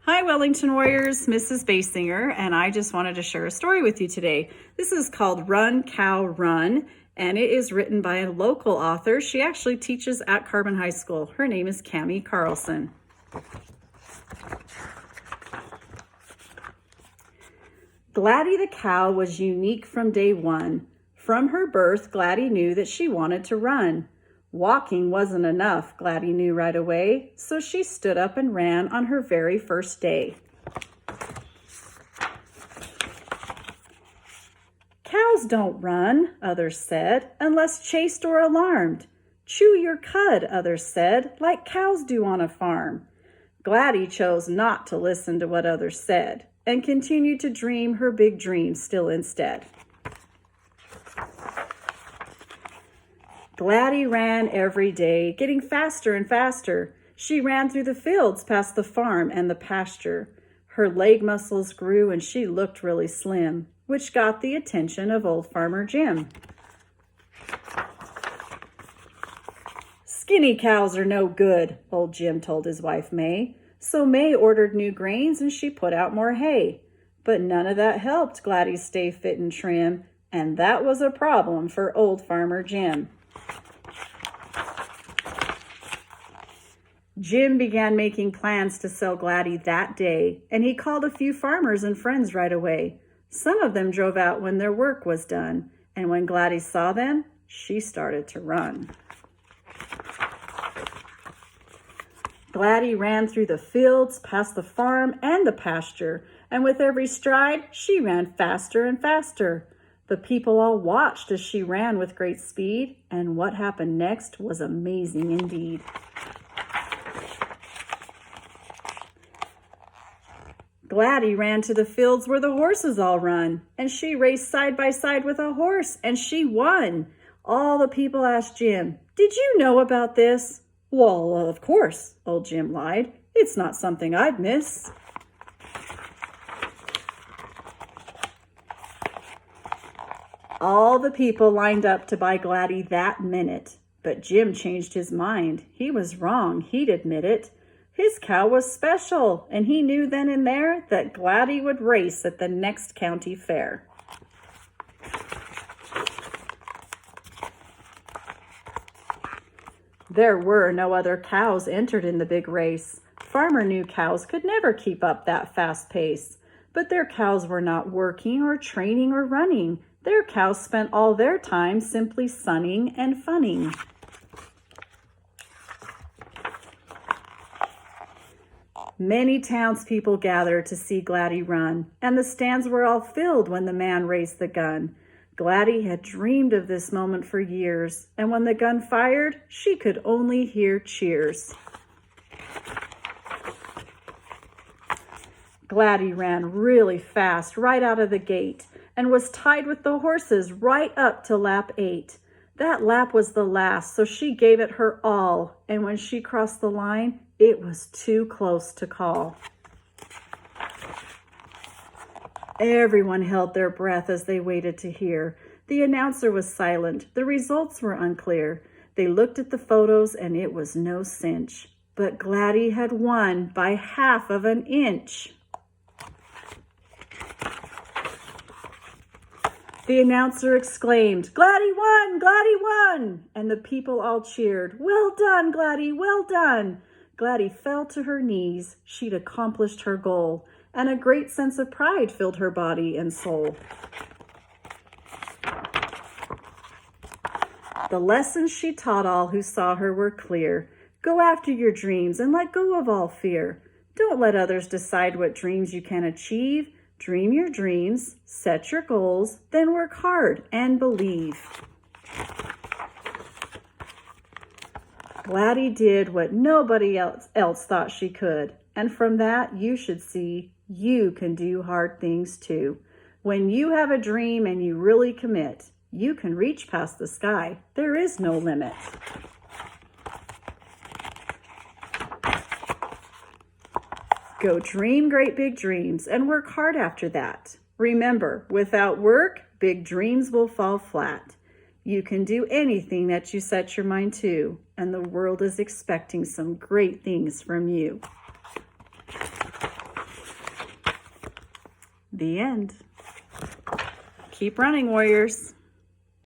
Hi, Wellington Warriors, Mrs. Basinger, and I just wanted to share a story with you today. This is called Run, Cow, Run, and it is written by a local author. She actually teaches at Carbon High School. Her name is Cami Carlson. Gladdy the cow was unique from day one. From her birth, Gladdy knew that she wanted to run. Walking wasn't enough, Gladdy knew right away, so she stood up and ran on her very first day. Cows don't run, others said, unless chased or alarmed. Chew your cud, others said, like cows do on a farm. Gladdy chose not to listen to what others said and continued to dream her big dream still instead. Gladdy ran every day, getting faster and faster. She ran through the fields past the farm and the pasture. Her leg muscles grew and she looked really slim, which got the attention of old Farmer Jim. Skinny cows are no good, old Jim told his wife May. So May ordered new grains and she put out more hay. But none of that helped Gladdy stay fit and trim, and that was a problem for old Farmer Jim. Jim began making plans to sell Gladdy that day, and he called a few farmers and friends right away. Some of them drove out when their work was done, and when Gladdy saw them, she started to run. Gladdy ran through the fields, past the farm and the pasture, and with every stride, she ran faster and faster. The people all watched as she ran with great speed, and what happened next was amazing indeed. Gladdy ran to the fields where the horses all run, and she raced side by side with a horse, and she won. All the people asked Jim, "Did you know about this?" "Well, of course," old Jim lied. "It's not something I'd miss." All the people lined up to buy Gladdy that minute, but Jim changed his mind. He was wrong, he'd admit it. His cow was special, and he knew then and there that Gladdy would race at the next county fair. There were no other cows entered in the big race. Farmer knew cows could never keep up that fast pace, but their cows were not working or training or running. Their cows spent all their time simply sunning and funning. Many townspeople gathered to see Gladdy run, and the stands were all filled when the man raised the gun. Gladdy had dreamed of this moment for years, and when the gun fired, she could only hear cheers. Gladdy ran really fast right out of the gate and was tied with the horses right up to lap 8. That lap was the last, so she gave it her all, and when she crossed the line, it was too close to call. Everyone held their breath as they waited to hear. The announcer was silent. The results were unclear. They looked at the photos and it was no cinch. But Gladdy had won by half of an inch. The announcer exclaimed, "Gladdy won! Gladdy won!" And the people all cheered, "Well done, Gladdy, well done!" Gladdy fell to her knees. She'd accomplished her goal, and a great sense of pride filled her body and soul. The lessons she taught all who saw her were clear. Go after your dreams and let go of all fear. Don't let others decide what dreams you can achieve. Dream your dreams, set your goals, then work hard and believe. Gladdy did what nobody else thought she could, and from that you should see you can do hard things too. When you have a dream and you really commit, you can reach past the sky. There is no limit. Go dream great big dreams and work hard after that. Remember, without work, big dreams will fall flat. You can do anything that you set your mind to, and the world is expecting some great things from you. The end. Keep running, warriors.